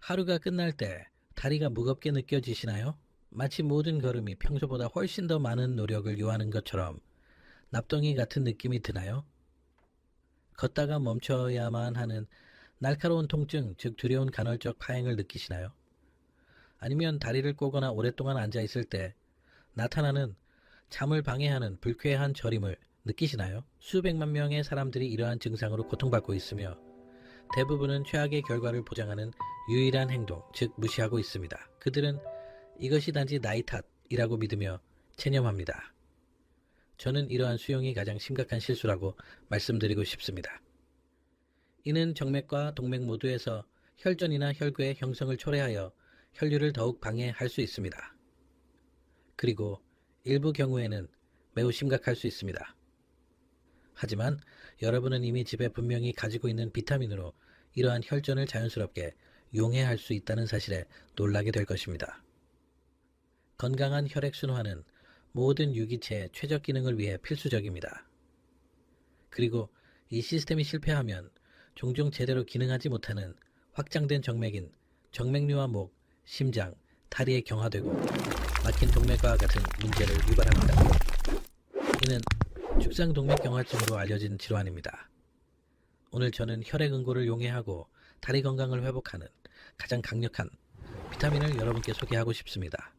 하루가 끝날 때 다리가 무겁게 느껴지시나요? 마치 모든 걸음이 평소보다 훨씬 더 많은 노력을 요하는 것처럼 납덩이 같은 느낌이 드나요? 걷다가 멈춰야만 하는 날카로운 통증, 즉 두려운 간헐적 파행을 느끼시나요? 아니면 다리를 꼬거나 오랫동안 앉아 있을 때 나타나는 잠을 방해하는 불쾌한 저림을 느끼시나요? 수백만 명의 사람들이 이러한 증상으로 고통받고 있으며 대부분은 최악의 결과를 보장하는 유일한 행동, 즉 무시하고 있습니다. 그들은 이것이 단지 나이 탓이라고 믿으며 체념합니다. 저는 이러한 수용이 가장 심각한 실수라고 말씀드리고 싶습니다. 이는 정맥과 동맥 모두에서 혈전이나 혈괴의 형성을 초래하여 혈류를 더욱 방해할 수 있습니다. 그리고 일부 경우에는 매우 심각할 수 있습니다. 하지만 여러분은 이미 집에 분명히 가지고 있는 비타민으로 이러한 혈전을 자연스럽게 용해할 수 있다는 사실에 놀라게 될 것입니다. 건강한 혈액순환은 모든 유기체의 최적 기능을 위해 필수적입니다. 그리고 이 시스템이 실패하면 종종 제대로 기능하지 못하는 확장된 정맥인 정맥류와 목, 심장, 다리에 경화되고 막힌 동맥과 같은 문제를 유발합니다. 이는 축상동맥경화증으로 알려진 질환입니다. 오늘 저는 혈액 응고를 용해하고 다리 건강을 회복하는 가장 강력한 비타민을 여러분께 소개하고 싶습니다.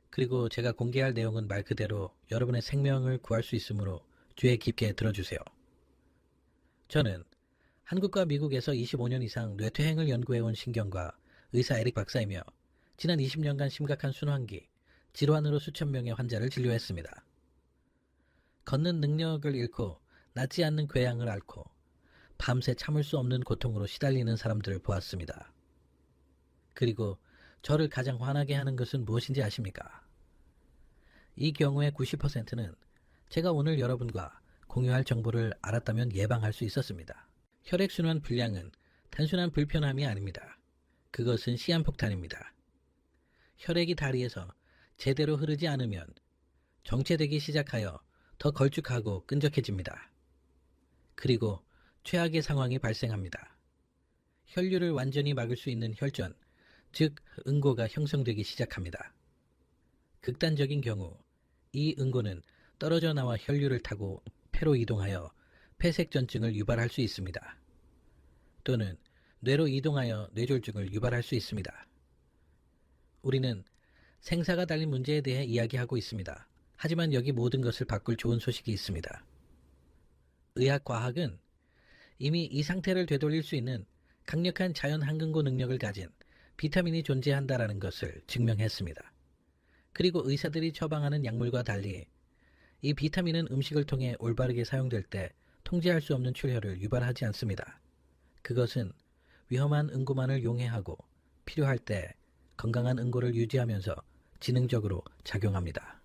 그리고 제가 공개할 내용은 말 그대로 여러분의 생명을 구할 수 있으므로 귀에 깊게 들어주세요. 저는 한국과 미국에서 25년 이상 뇌퇴행을 연구해온 신경과 의사 에릭 박사이며 지난 20년간 심각한 순환기, 질환으로 수천 명의 환자를 진료했습니다. 걷는 능력을 잃고 낫지 않는 궤양을 앓고 밤새 참을 수 없는 고통으로 시달리는 사람들을 보았습니다. 그리고 저를 가장 화나게 하는 것은 무엇인지 아십니까? 이 경우의 90%는 제가 오늘 여러분과 공유할 정보를 알았다면 예방할 수 있었습니다. 혈액순환 불량은 단순한 불편함이 아닙니다. 그것은 시한폭탄입니다. 혈액이 다리에서 제대로 흐르지 않으면 정체되기 시작하여 더 걸쭉하고 끈적해집니다. 그리고 최악의 상황이 발생합니다. 혈류를 완전히 막을 수 있는 혈전, 즉 응고가 형성되기 시작합니다. 극단적인 경우 이 응고는 떨어져 나와 혈류를 타고 폐로 이동하여 폐색전증을 유발할 수 있습니다. 또는 뇌로 이동하여 뇌졸중을 유발할 수 있습니다. 우리는 생사가 달린 문제에 대해 이야기하고 있습니다. 하지만 여기 모든 것을 바꿀 좋은 소식이 있습니다. 의학과학은 이미 이 상태를 되돌릴 수 있는 강력한 자연 항응고 능력을 가진 비타민이 존재한다는 것을 증명했습니다. 그리고 의사들이 처방하는 약물과 달리 이 비타민은 음식을 통해 올바르게 사용될 때 통제할 수 없는 출혈을 유발하지 않습니다. 그것은 위험한 응고만을 용해하고 필요할 때 건강한 응고를 유지하면서 지능적으로 작용합니다.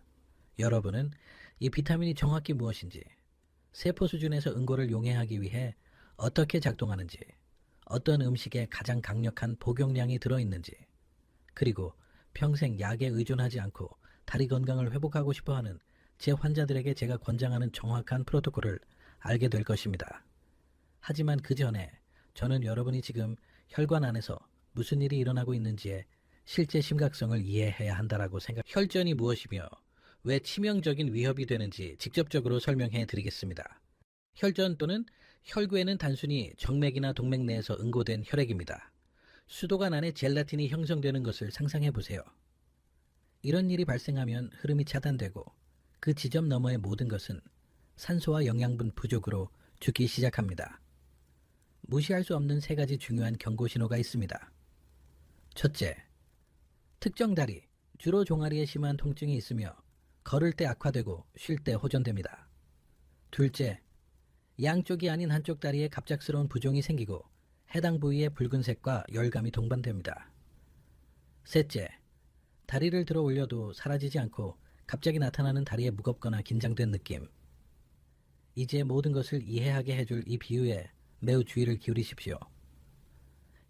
여러분은 이 비타민이 정확히 무엇인지, 세포 수준에서 응고를 용해하기 위해 어떻게 작동하는지, 어떤 음식에 가장 강력한 복용량이 들어있는지, 그리고 평생 약에 의존하지 않고 다리 건강을 회복하고 싶어하는 제 환자들에게 제가 권장하는 정확한 프로토콜을 알게 될 것입니다. 하지만 그 전에 저는 여러분이 지금 혈관 안에서 무슨 일이 일어나고 있는지의 실제 심각성을 이해해야 한다고 혈전이 무엇이며 왜 치명적인 위협이 되는지 직접적으로 설명해 드리겠습니다. 혈전 또는 혈괴는 단순히 정맥이나 동맥 내에서 응고된 혈액입니다. 수도관 안에 젤라틴이 형성되는 것을 상상해 보세요. 이런 일이 발생하면 흐름이 차단되고 그 지점 너머의 모든 것은 산소와 영양분 부족으로 죽기 시작합니다. 무시할 수 없는 세 가지 중요한 경고 신호가 있습니다. 첫째, 특정 다리, 주로 종아리에 심한 통증이 있으며 걸을 때 악화되고 쉴 때 호전됩니다. 둘째, 양쪽이 아닌 한쪽 다리에 갑작스러운 부종이 생기고 해당 부위에 붉은색과 열감이 동반됩니다. 셋째, 다리를 들어 올려도 사라지지 않고 갑자기 나타나는 다리에 무겁거나 긴장된 느낌. 이제 모든 것을 이해하게 해줄 이 비유에 매우 주의를 기울이십시오.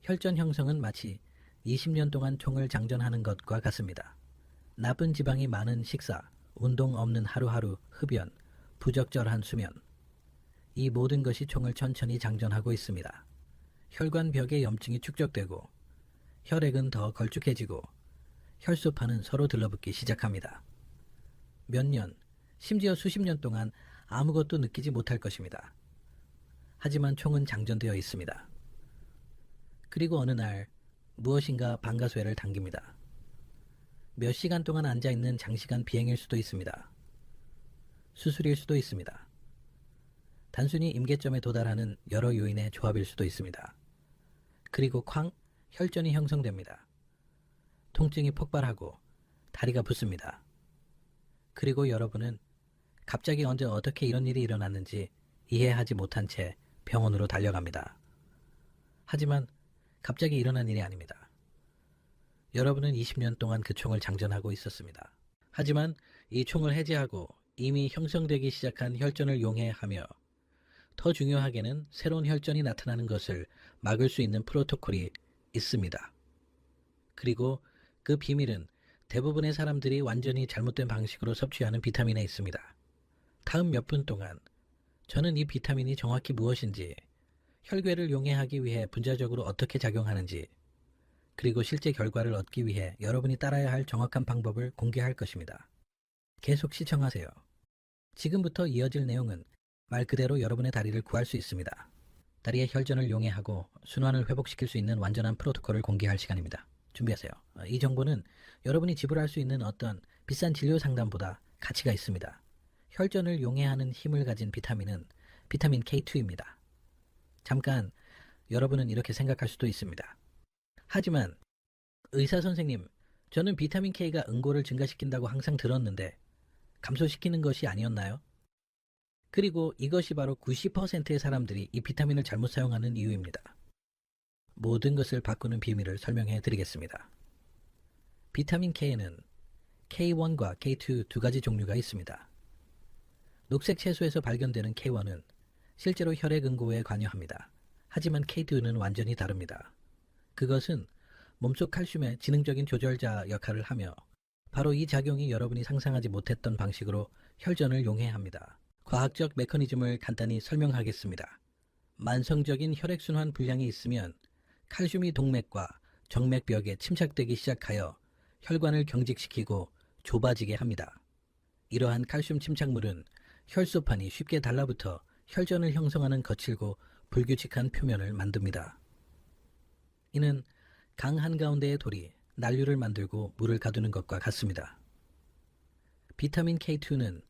혈전 형성은 마치 20년 동안 총을 장전하는 것과 같습니다. 나쁜 지방이 많은 식사, 운동 없는 하루하루, 흡연, 부적절한 수면. 이 모든 것이 총을 천천히 장전하고 있습니다. 혈관 벽에 염증이 축적되고 혈액은 더 걸쭉해지고 혈소판은 서로 들러붙기 시작합니다. 몇 년, 심지어 수십 년 동안 아무것도 느끼지 못할 것입니다. 하지만 총은 장전되어 있습니다. 그리고 어느 날 무엇인가 방가쇠를 당깁니다. 몇 시간 동안 앉아있는 장시간 비행일 수도 있습니다. 수술일 수도 있습니다. 단순히 임계점에 도달하는 여러 요인의 조합일 수도 있습니다. 그리고 쾅! 혈전이 형성됩니다. 통증이 폭발하고 다리가 붓습니다. 그리고 여러분은 갑자기 언제 어떻게 이런 일이 일어났는지 이해하지 못한 채 병원으로 달려갑니다. 하지만 갑자기 일어난 일이 아닙니다. 여러분은 20년 동안 그 총을 장전하고 있었습니다. 하지만 이 총을 해제하고 이미 형성되기 시작한 혈전을 용해하며 더 중요하게는 새로운 혈전이 나타나는 것을 막을 수 있는 프로토콜이 있습니다. 그리고 그 비밀은 대부분의 사람들이 완전히 잘못된 방식으로 섭취하는 비타민에 있습니다. 다음 몇 분 동안 저는 이 비타민이 정확히 무엇인지, 혈괴를 용해하기 위해 분자적으로 어떻게 작용하는지, 그리고 실제 결과를 얻기 위해 여러분이 따라야 할 정확한 방법을 공개할 것입니다. 계속 시청하세요. 지금부터 이어질 내용은 말 그대로 여러분의 다리를 구할 수 있습니다. 다리의 혈전을 용해하고 순환을 회복시킬 수 있는 완전한 프로토콜을 공개할 시간입니다. 준비하세요. 이 정보는 여러분이 지불할 수 있는 어떤 비싼 진료 상담보다 가치가 있습니다. 혈전을 용해하는 힘을 가진 비타민은 비타민 K2입니다. 잠깐 여러분은 이렇게 생각할 수도 있습니다. 하지만 의사 선생님, 저는 비타민 K가 응고를 증가시킨다고 항상 들었는데 감소시키는 것이 아니었나요? 그리고 이것이 바로 90%의 사람들이 이 비타민을 잘못 사용하는 이유입니다. 모든 것을 바꾸는 비밀을 설명해 드리겠습니다. 비타민 K에는 K1과 K2 두 가지 종류가 있습니다. 녹색 채소에서 발견되는 K1은 실제로 혈액 응고에 관여합니다. 하지만 K2는 완전히 다릅니다. 그것은 몸속 칼슘의 지능적인 조절자 역할을 하며 바로 이 작용이 여러분이 상상하지 못했던 방식으로 혈전을 용해합니다. 과학적 메커니즘을 간단히 설명하겠습니다. 만성적인 혈액순환 불량이 있으면 칼슘이 동맥과 정맥벽에 침착되기 시작하여 혈관을 경직시키고 좁아지게 합니다. 이러한 칼슘 침착물은 혈소판이 쉽게 달라붙어 혈전을 형성하는 거칠고 불규칙한 표면을 만듭니다. 이는 강 한가운데의 돌이 난류를 만들고 물을 가두는 것과 같습니다. 비타민 K2는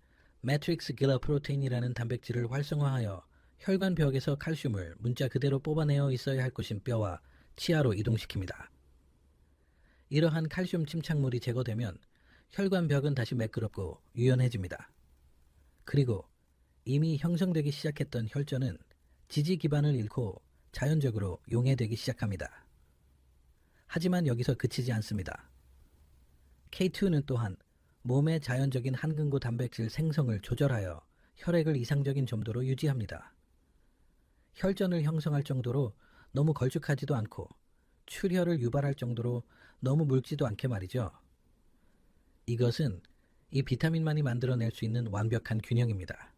매트릭스 길러 프로테인이라는 단백질을 활성화하여 혈관벽에서 칼슘을 문자 그대로 뽑아내어 있어야 할 곳인 뼈와 치아로 이동시킵니다. 이러한 칼슘 침착물이 제거되면 혈관벽은 다시 매끄럽고 유연해집니다. 그리고 이미 형성되기 시작했던 혈전은 지지 기반을 잃고 자연적으로 용해되기 시작합니다. 하지만 여기서 그치지 않습니다. K2는 또한 몸의 자연적인 한근고 단백질 생성을 조절하여 혈액을 이상적인 점도로 유지합니다. 혈전을 형성할 정도로 너무 걸쭉하지도 않고 출혈을 유발할 정도로 너무 묽지도 않게 말이죠. 이것은 이 비타민만이 만들어낼 수 있는 완벽한 균형입니다.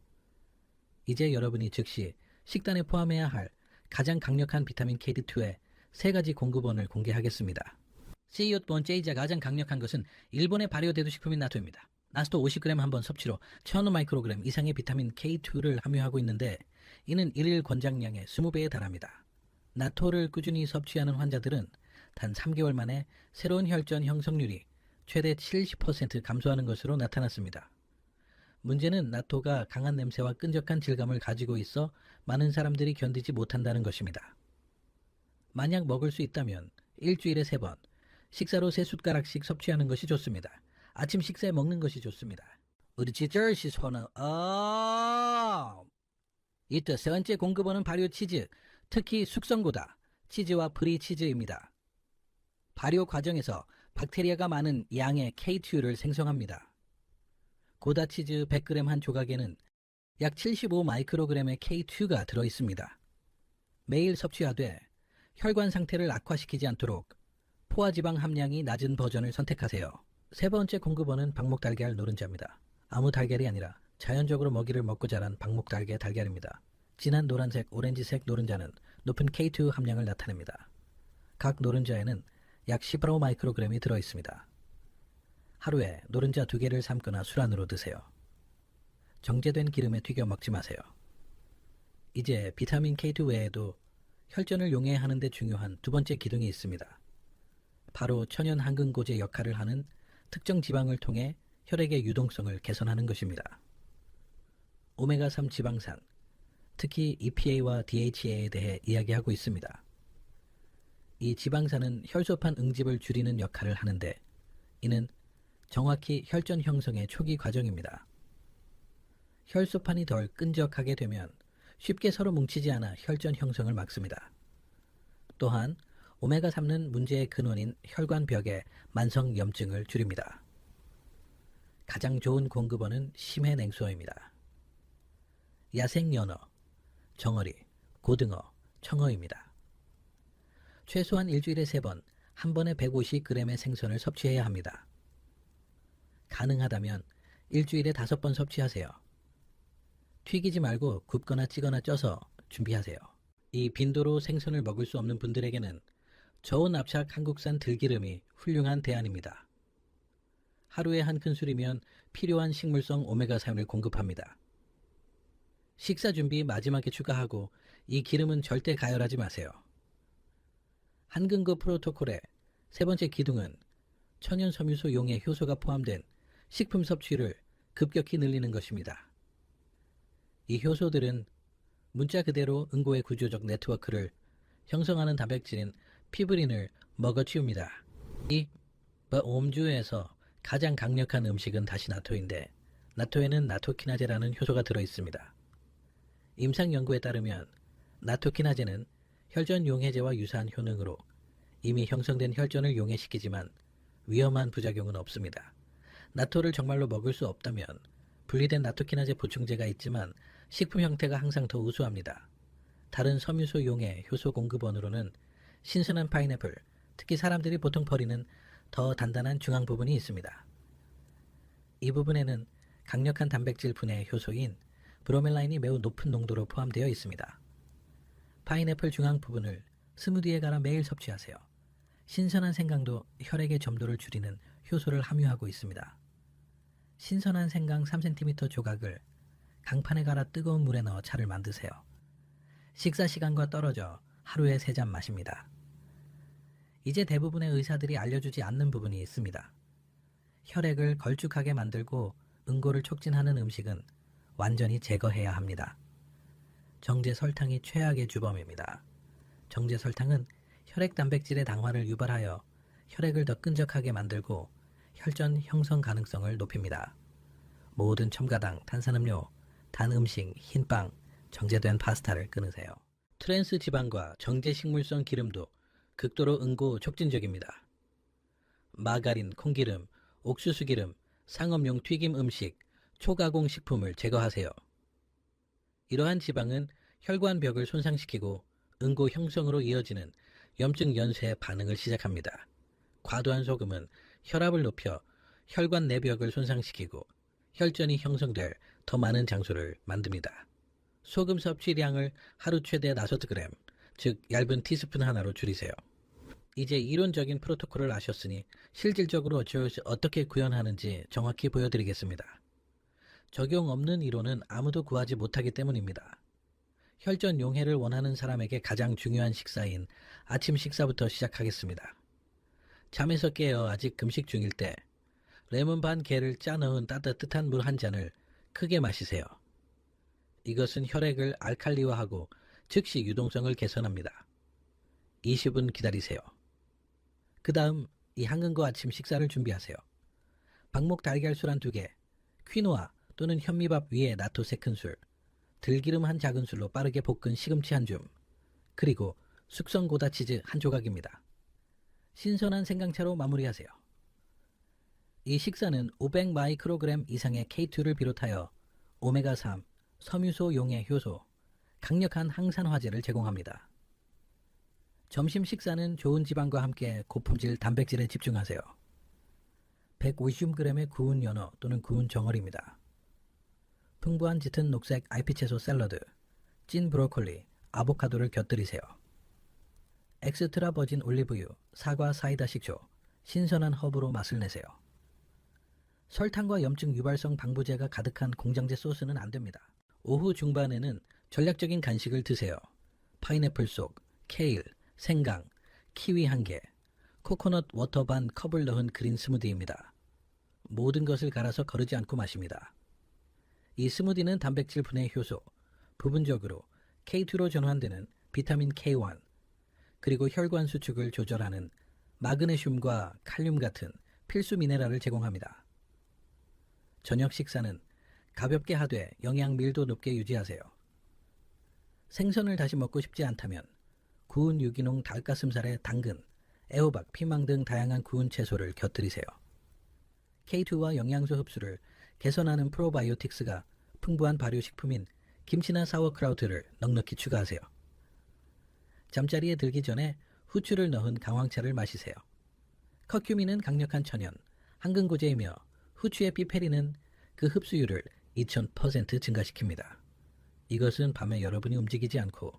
이제 여러분이 즉시 식단에 포함해야 할 가장 강력한 비타민 K2의 세 가지 공급원을 공개하겠습니다. 첫 번째이자 가장 강력한 것은 일본의 발효 대두식품인 나토입니다. 나토 50g 한 번 섭취로 1000마이크로그램 이상의 비타민 K2를 함유하고 있는데 이는 일일 권장량의 20배에 달합니다. 나토를 꾸준히 섭취하는 환자들은 단 3개월 만에 새로운 혈전 형성률이 최대 70% 감소하는 것으로 나타났습니다. 문제는 나토가 강한 냄새와 끈적한 질감을 가지고 있어 많은 사람들이 견디지 못한다는 것입니다. 만약 먹을 수 있다면 일주일에 3번, 식사로 3숟가락씩 섭취하는 것이 좋습니다. 아침 식사에 먹는 것이 좋습니다. 우리 지저시 소는 이때 세 번째 공급원은 발효 치즈, 특히 숙성고다, 치즈와 프리치즈입니다. 발효 과정에서 박테리아가 많은 양의 K2를 생성합니다. 고다 치즈 100g 한 조각에는 약 75마이크로그램의 K2가 들어있습니다. 매일 섭취하되 혈관 상태를 악화시키지 않도록 포화지방 함량이 낮은 버전을 선택하세요. 세 번째 공급원은 방목달걀 노른자입니다. 아무 달걀이 아니라 자연적으로 먹이를 먹고 자란 방목달걀 달걀입니다. 진한 노란색, 오렌지색 노른자는 높은 K2 함량을 나타냅니다. 각 노른자에는 약 15 마이크로그램이 들어있습니다. 하루에 노른자 2개를 삶거나 술안으로 드세요. 정제된 기름에 튀겨 먹지 마세요. 이제 비타민 K2 외에도 혈전을 용해하는 데 중요한 두 번째 기둥이 있습니다. 바로 천연 항근고제 역할을 하는 특정 지방을 통해 혈액의 유동성을 개선하는 것입니다. 오메가3 지방산, 특히 EPA와 DHA에 대해 이야기하고 있습니다. 이 지방산은 혈소판 응집을 줄이는 역할을 하는데 이는 정확히 혈전 형성의 초기 과정입니다. 혈소판이 덜 끈적하게 되면 쉽게 서로 뭉치지 않아 혈전 형성을 막습니다. 또한 오메가3는 문제의 근원인 혈관벽의 만성염증을 줄입니다. 가장 좋은 공급원은 심해냉수어입니다. 야생연어, 정어리, 고등어, 청어입니다. 최소한 일주일에 3번, 한 번에 150g의 생선을 섭취해야 합니다. 가능하다면 일주일에 5번 섭취하세요. 튀기지 말고 굽거나 찌거나 쪄서 준비하세요. 이 빈도로 생선을 먹을 수 없는 분들에게는 저온 압착 한국산 들기름이 훌륭한 대안입니다. 하루에 한 큰술이면 필요한 식물성 오메가3을 공급합니다. 식사 준비 마지막에 추가하고 이 기름은 절대 가열하지 마세요. 한근고 프로토콜의 세 번째 기둥은 천연 섬유소 용해 효소가 포함된 식품 섭취를 급격히 늘리는 것입니다. 이 효소들은 문자 그대로 응고의 구조적 네트워크를 형성하는 단백질인 피브린을 먹어치웁니다. 이 옴주에서 가장 강력한 음식은 다시 나토인데 나토에는 나토키나제라는 효소가 들어있습니다. 임상 연구에 따르면 나토키나제는 혈전 용해제와 유사한 효능으로 이미 형성된 혈전을 용해시키지만 위험한 부작용은 없습니다. 나토를 정말로 먹을 수 없다면 분리된 나토키나제 보충제가 있지만 식품 형태가 항상 더 우수합니다. 다른 섬유소 용해 효소 공급원으로는 신선한 파인애플, 특히 사람들이 보통 버리는 더 단단한 중앙 부분이 있습니다. 이 부분에는 강력한 단백질 분해 효소인 브로멜라인이 매우 높은 농도로 포함되어 있습니다. 파인애플 중앙 부분을 스무디에 갈아 매일 섭취하세요. 신선한 생강도 혈액의 점도를 줄이는 효소를 함유하고 있습니다. 신선한 생강 3cm 조각을 강판에 갈아 뜨거운 물에 넣어 차를 만드세요. 식사 시간과 떨어져 하루에 3잔 마십니다. 이제 대부분의 의사들이 알려주지 않는 부분이 있습니다. 혈액을 걸쭉하게 만들고 응고를 촉진하는 음식은 완전히 제거해야 합니다. 정제 설탕이 최악의 주범입니다. 정제 설탕은 혈액 단백질의 당화를 유발하여 혈액을 더 끈적하게 만들고 혈전 형성 가능성을 높입니다. 모든 첨가당, 탄산음료, 단 음식, 흰빵, 정제된 파스타를 끊으세요. 트랜스 지방과 정제 식물성 기름도 극도로 응고 촉진적입니다. 마가린, 콩기름, 옥수수 기름, 상업용 튀김 음식, 초가공 식품을 제거하세요. 이러한 지방은 혈관벽을 손상시키고 응고 형성으로 이어지는 염증 연쇄 반응을 시작합니다. 과도한 소금은 혈압을 높여 혈관 내벽을 손상시키고 혈전이 형성될 더 많은 장소를 만듭니다. 소금 섭취량을 하루 최대 5g, 즉 얇은 티스푼 하나로 줄이세요. 이제 이론적인 프로토콜을 아셨으니 실질적으로 어떻게 구현하는지 정확히 보여드리겠습니다. 적용 없는 이론은 아무도 구하지 못하기 때문입니다. 혈전 용해를 원하는 사람에게 가장 중요한 식사인 아침 식사부터 시작하겠습니다. 잠에서 깨어 아직 금식 중일 때 레몬 반 개를 짜 넣은 따뜻한 물 한 잔을 크게 마시세요. 이것은 혈액을 알칼리화하고 즉시 유동성을 개선합니다. 20분 기다리세요. 그 다음 이 한근고 아침 식사를 준비하세요. 방목 달걀술 한 2개, 퀴노아 또는 현미밥 위에 나토 3큰술, 들기름 한 작은술로 빠르게 볶은 시금치 한 줌, 그리고 숙성 고다 치즈 한 조각입니다. 신선한 생강차로 마무리하세요. 이 식사는 500 마이크로그램 이상의 K2를 비롯하여 오메가3, 섬유소 용해 효소, 강력한 항산화제를 제공합니다. 점심 식사는 좋은 지방과 함께 고품질 단백질에 집중하세요. 150g의 구운 연어 또는 구운 정어리입니다. 풍부한 짙은 녹색 알피채소 샐러드, 찐 브로콜리, 아보카도를 곁들이세요. 엑스트라 버진 올리브유, 사과 사이다 식초, 신선한 허브로 맛을 내세요. 설탕과 염증 유발성 방부제가 가득한 공장제 소스는 안 됩니다. 오후 중반에는 전략적인 간식을 드세요. 파인애플 속, 케일, 생강, 키위 1개, 코코넛 워터 반 컵을 넣은 그린 스무디입니다. 모든 것을 갈아서 거르지 않고 마십니다. 이 스무디는 단백질 분해 효소, 부분적으로 K2로 전환되는 비타민 K1, 그리고 혈관 수축을 조절하는 마그네슘과 칼륨 같은 필수 미네랄을 제공합니다. 저녁 식사는 가볍게 하되 영양 밀도 높게 유지하세요. 생선을 다시 먹고 싶지 않다면 구운 유기농 닭가슴살에 당근, 애호박, 피망 등 다양한 구운 채소를 곁들이세요. K2와 영양소 흡수를 개선하는 프로바이오틱스가 풍부한 발효식품인 김치나 사워크라우트를 넉넉히 추가하세요. 잠자리에 들기 전에 후추를 넣은 강황차를 마시세요. 커큐민은 강력한 천연, 항근고제이며 후추의 피페린은 그 흡수율을 2000% 증가시킵니다. 이것은 밤에 여러분이 움직이지 않고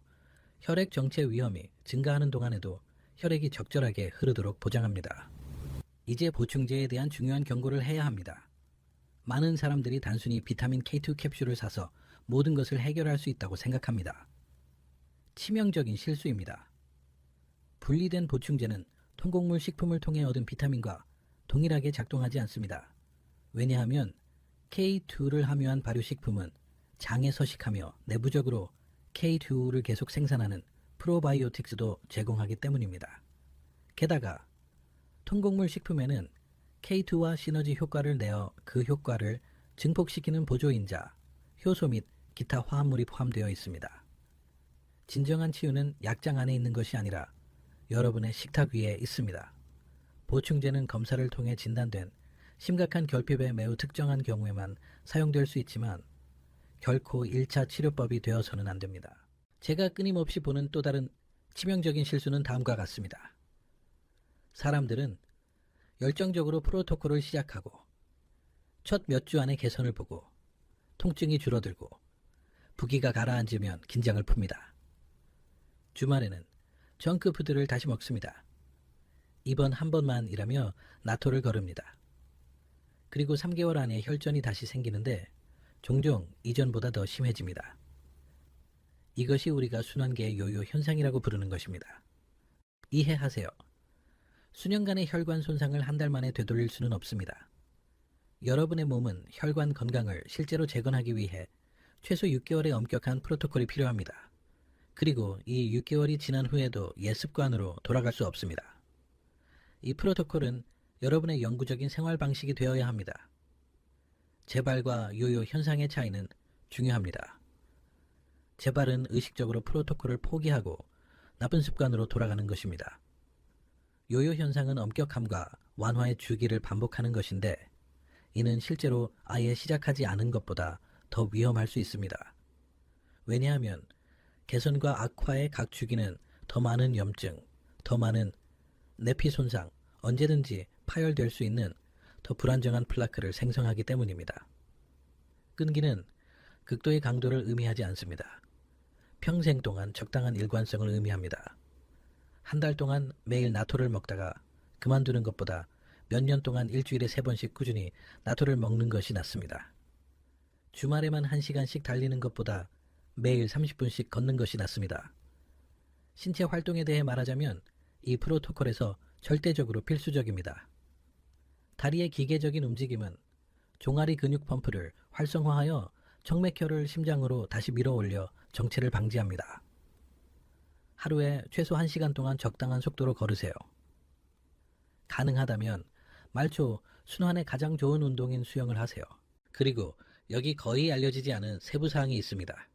혈액 정체 위험이 증가하는 동안에도 혈액이 적절하게 흐르도록 보장합니다. 이제 보충제에 대한 중요한 경고를 해야 합니다. 많은 사람들이 단순히 비타민 K2 캡슐을 사서 모든 것을 해결할 수 있다고 생각합니다. 치명적인 실수입니다. 분리된 보충제는 통곡물 식품을 통해 얻은 비타민과 동일하게 작동하지 않습니다. 왜냐하면 K2를 함유한 발효식품은 장에 서식하며 내부적으로 K2를 계속 생산하는 프로바이오틱스도 제공하기 때문입니다. 게다가 통곡물 식품에는 K2와 시너지 효과를 내어 그 효과를 증폭시키는 보조인자, 효소 및 기타 화합물이 포함되어 있습니다. 진정한 치유는 약장 안에 있는 것이 아니라 여러분의 식탁 위에 있습니다. 보충제는 검사를 통해 진단된 심각한 결핍에 매우 특정한 경우에만 사용될 수 있지만 결코 1차 치료법이 되어서는 안 됩니다. 제가 끊임없이 보는 또 다른 치명적인 실수는 다음과 같습니다. 사람들은 열정적으로 프로토콜을 시작하고 첫 몇 주 안에 개선을 보고 통증이 줄어들고 부기가 가라앉으면 긴장을 풉니다. 주말에는 정크푸드를 다시 먹습니다. 이번 한 번만이라며 나토를 거릅니다. 그리고 3개월 안에 혈전이 다시 생기는데 종종 이전보다 더 심해집니다. 이것이 우리가 순환계의 요요 현상이라고 부르는 것입니다. 이해하세요. 수년간의 혈관 손상을 한 달 만에 되돌릴 수는 없습니다. 여러분의 몸은 혈관 건강을 실제로 재건하기 위해 최소 6개월의 엄격한 프로토콜이 필요합니다. 그리고 이 6개월이 지난 후에도 옛 습관으로 돌아갈 수 없습니다. 이 프로토콜은 여러분의 영구적인 생활 방식이 되어야 합니다. 재발과 요요 현상의 차이는 중요합니다. 재발은 의식적으로 프로토콜을 포기하고 나쁜 습관으로 돌아가는 것입니다. 요요 현상은 엄격함과 완화의 주기를 반복하는 것인데 이는 실제로 아예 시작하지 않은 것보다 더 위험할 수 있습니다. 왜냐하면 개선과 악화의 각 주기는 더 많은 염증, 더 많은 내피 손상, 언제든지 파열될 수 있는 더 불안정한 플라크를 생성하기 때문입니다. 끈기는 극도의 강도를 의미하지 않습니다. 평생 동안 적당한 일관성을 의미합니다. 한 달 동안 매일 나토를 먹다가 그만두는 것보다 몇 년 동안 일주일에 3번씩 꾸준히 나토를 먹는 것이 낫습니다. 주말에만 1시간씩 달리는 것보다 매일 30분씩 걷는 것이 낫습니다. 신체 활동에 대해 말하자면 이 프로토콜에서 절대적으로 필수적입니다. 다리의 기계적인 움직임은 종아리 근육 펌프를 활성화하여 정맥혈을 심장으로 다시 밀어 올려 정체를 방지합니다. 하루에 최소 1시간 동안 적당한 속도로 걸으세요. 가능하다면 말초 순환에 가장 좋은 운동인 수영을 하세요. 그리고 여기 거의 알려지지 않은 세부사항이 있습니다.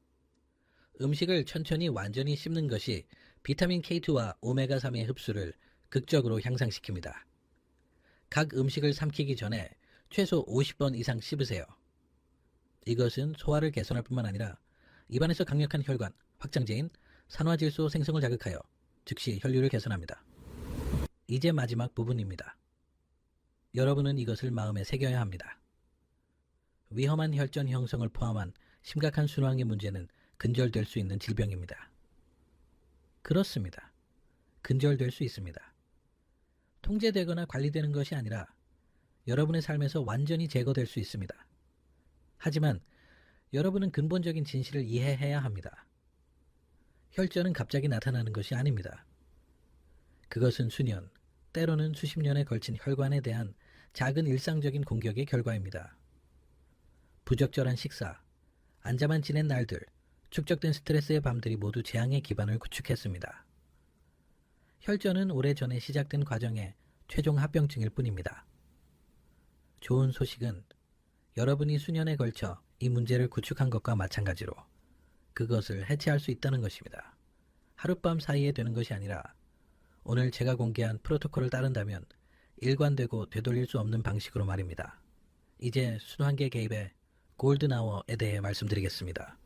음식을 천천히 완전히 씹는 것이 비타민 K2와 오메가3의 흡수를 극적으로 향상시킵니다. 각 음식을 삼키기 전에 최소 50번 이상 씹으세요. 이것은 소화를 개선할 뿐만 아니라 입안에서 강력한 혈관, 확장제인 산화질소 생성을 자극하여 즉시 혈류를 개선합니다. 이제 마지막 부분입니다. 여러분은 이것을 마음에 새겨야 합니다. 위험한 혈전 형성을 포함한 심각한 순환의 문제는 근절될 수 있는 질병입니다. 그렇습니다. 근절될 수 있습니다. 통제되거나 관리되는 것이 아니라 여러분의 삶에서 완전히 제거될 수 있습니다. 하지만 여러분은 근본적인 진실을 이해해야 합니다. 혈전은 갑자기 나타나는 것이 아닙니다. 그것은 수년, 때로는 수십 년에 걸친 혈관에 대한 작은 일상적인 공격의 결과입니다. 부적절한 식사, 앉아만 지낸 날들, 축적된 스트레스의 밤들이 모두 재앙의 기반을 구축했습니다. 혈전은 오래전에 시작된 과정의 최종 합병증일 뿐입니다. 좋은 소식은 여러분이 수년에 걸쳐 이 문제를 구축한 것과 마찬가지로 그것을 해체할 수 있다는 것입니다. 하룻밤 사이에 되는 것이 아니라 오늘 제가 공개한 프로토콜을 따른다면 일관되고 되돌릴 수 없는 방식으로 말입니다. 이제 순환계 개입의 골든아워에 대해 말씀드리겠습니다.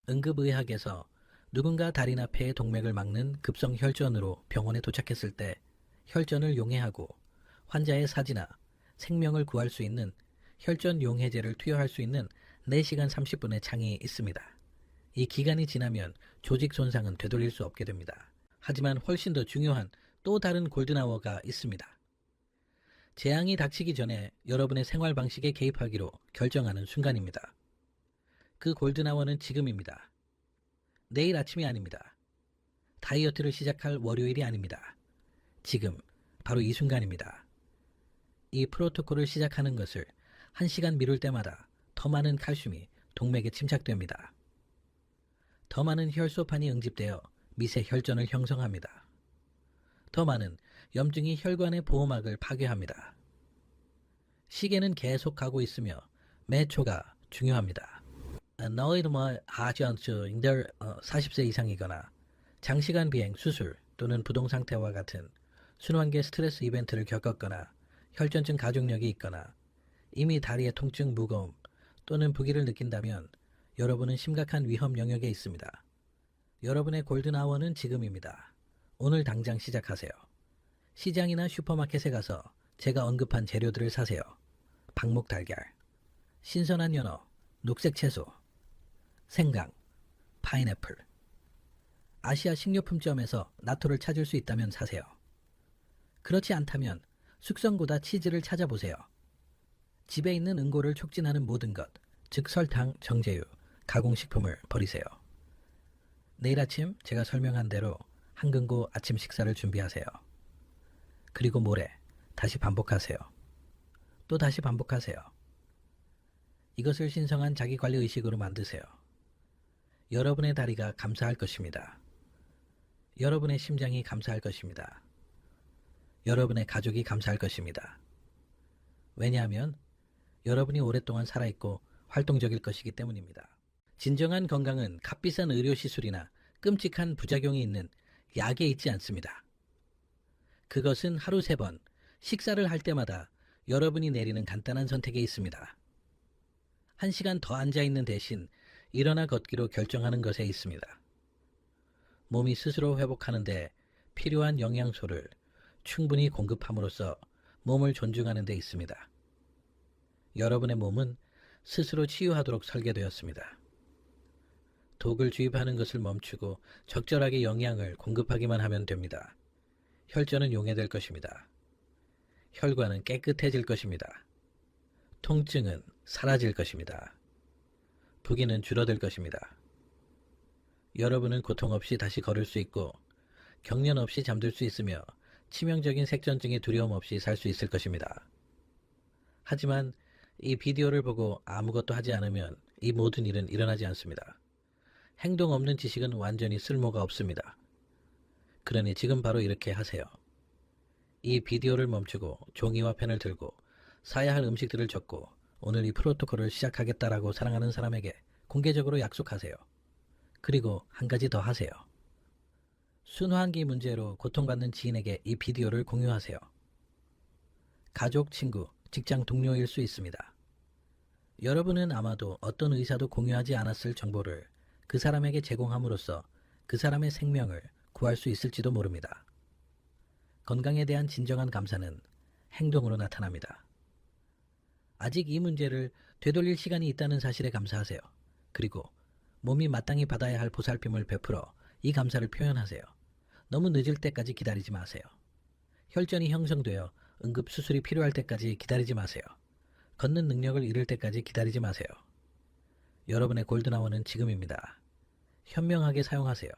응급의학에서 누군가 다리나 폐의 동맥을 막는 급성 혈전으로 병원에 도착했을 때 혈전을 용해하고 환자의 사지나 생명을 구할 수 있는 혈전 용해제를 투여할 수 있는 4시간 30분의 창이 있습니다. 이 기간이 지나면 조직 손상은 되돌릴 수 없게 됩니다. 하지만 훨씬 더 중요한 또 다른 골든아워가 있습니다. 재앙이 닥치기 전에 여러분의 생활 방식에 개입하기로 결정하는 순간입니다. 그 골든아워는 지금입니다. 내일 아침이 아닙니다. 다이어트를 시작할 월요일이 아닙니다. 지금, 바로 이 순간입니다. 이 프로토콜을 시작하는 것을 1시간 미룰 때마다 더 많은 칼슘이 동맥에 침착됩니다. 더 많은 혈소판이 응집되어 미세 혈전을 형성합니다. 더 많은 염증이 혈관의 보호막을 파괴합니다. 시계는 계속 가고 있으며 매 초가 중요합니다. 너희도 하전증들 40세 이상이거나 장시간 비행, 수술 또는 부동 상태와 같은 순환계 스트레스 이벤트를 겪었거나 혈전증 가족력이 있거나 이미 다리의 통증, 무거움 또는 부기를 느낀다면 여러분은 심각한 위험 영역에 있습니다. 여러분의 골든아워는 지금입니다. 오늘 당장 시작하세요. 시장이나 슈퍼마켓에 가서 제가 언급한 재료들을 사세요. 방목 달걀, 신선한 연어, 녹색 채소, 생강, 파인애플. 아시아 식료품점에서 나토를 찾을 수 있다면 사세요. 그렇지 않다면 숙성보다 치즈를 찾아보세요. 집에 있는 응고를 촉진하는 모든 것, 즉 설탕, 정제유, 가공식품을 버리세요. 내일 아침 제가 설명한 대로 한금고 아침 식사를 준비하세요. 그리고 모레 다시 반복하세요. 또 다시 반복하세요. 이것을 신성한 자기관리 의식으로 만드세요. 여러분의 다리가 감사할 것입니다. 여러분의 심장이 감사할 것입니다. 여러분의 가족이 감사할 것입니다. 왜냐하면 여러분이 오랫동안 살아있고 활동적일 것이기 때문입니다. 진정한 건강은 값비싼 의료시술이나 끔찍한 부작용이 있는 약에 있지 않습니다. 그것은 하루 3번 식사를 할 때마다 여러분이 내리는 간단한 선택에 있습니다. 1시간 더 앉아있는 대신 일어나 걷기로 결정하는 것에 있습니다. 몸이 스스로 회복하는 데 필요한 영양소를 충분히 공급함으로써 몸을 존중하는 데 있습니다. 여러분의 몸은 스스로 치유하도록 설계되었습니다. 독을 주입하는 것을 멈추고 적절하게 영양을 공급하기만 하면 됩니다. 혈전은 용해될 것입니다. 혈관은 깨끗해질 것입니다. 통증은 사라질 것입니다. 부기는 줄어들 것입니다. 여러분은 고통 없이 다시 걸을 수 있고 경련 없이 잠들 수 있으며 치명적인 색전증의 두려움 없이 살 수 있을 것입니다. 하지만 이 비디오를 보고 아무것도 하지 않으면 이 모든 일은 일어나지 않습니다. 행동 없는 지식은 완전히 쓸모가 없습니다. 그러니 지금 바로 이렇게 하세요. 이 비디오를 멈추고 종이와 펜을 들고 사야 할 음식들을 적고 오늘 이 프로토콜을 시작하겠다라고 사랑하는 사람에게 공개적으로 약속하세요. 그리고 한 가지 더 하세요. 순환기 문제로 고통받는 지인에게 이 비디오를 공유하세요. 가족, 친구, 직장 동료일 수 있습니다. 여러분은 아마도 어떤 의사도 공유하지 않았을 정보를 그 사람에게 제공함으로써 그 사람의 생명을 구할 수 있을지도 모릅니다. 건강에 대한 진정한 감사는 행동으로 나타납니다. 아직 이 문제를 되돌릴 시간이 있다는 사실에 감사하세요. 그리고 몸이 마땅히 받아야 할 보살핌을 베풀어 이 감사를 표현하세요. 너무 늦을 때까지 기다리지 마세요. 혈전이 형성되어 응급수술이 필요할 때까지 기다리지 마세요. 걷는 능력을 잃을 때까지 기다리지 마세요. 여러분의 골든아워는 지금입니다. 현명하게 사용하세요.